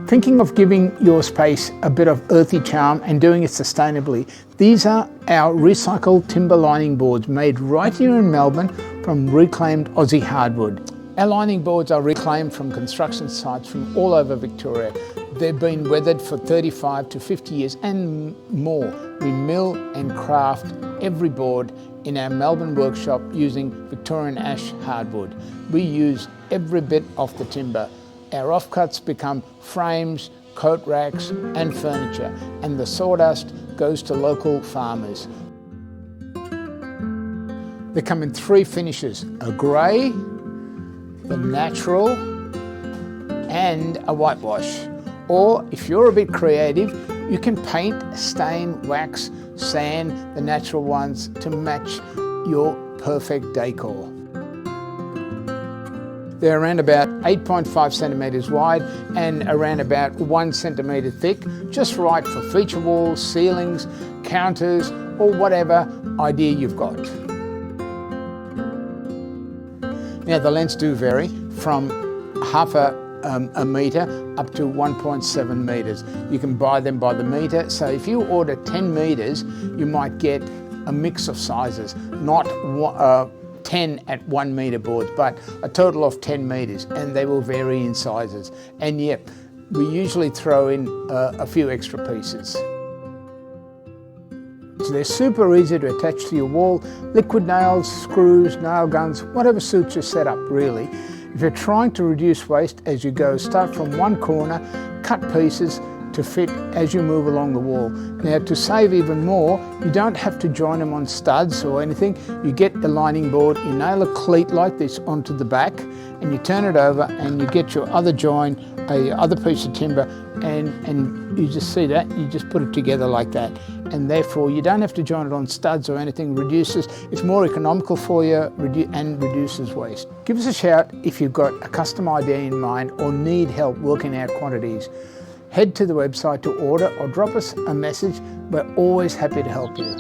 Thinking of giving your space a bit of earthy charm and doing it sustainably, these are our recycled timber lining boards made right here in Melbourne from reclaimed Aussie hardwood. Our lining boards are reclaimed from construction sites from all over Victoria. They've been weathered for 35 to 50 years and more. We mill and craft every board in our Melbourne workshop using Victorian ash hardwood. We use every bit of the timber. Our offcuts become frames, coat racks and furniture, and the sawdust goes to local farmers. They come in 3 finishes: a grey, the natural and a whitewash. Or if you're a bit creative, you can paint, stain, wax, sand the natural ones to match your perfect decor. They're around about 8.5 centimetres wide and around about 1 centimetre thick, just right for feature walls, ceilings, counters or whatever idea you've got. Now the lengths do vary from half a metre up to 1.7 metres. You can buy them by the metre, so if you order 10 metres you might get a mix of sizes, not 10 at 1 metre boards, but a total of 10 metres, and they will vary in sizes. And yep, we usually throw in a few extra pieces. So they're super easy to attach to your wall. Liquid nails, screws, nail guns, whatever suits your setup really. If you're trying to reduce waste as you go, start from one corner, cut pieces to fit as you move along the wall. Now to save even more, you don't have to join them on studs or anything. You get the lining board, you nail a cleat like this onto the back and you turn it over and you get your other join, other piece of timber, and you just see that, you just put it together like that. And therefore you don't have to join it on studs or anything. It's more economical for you and reduces waste. Give us a shout if you've got a custom idea in mind or need help working out quantities. Head to the website to order or drop us a message. We're always happy to help you.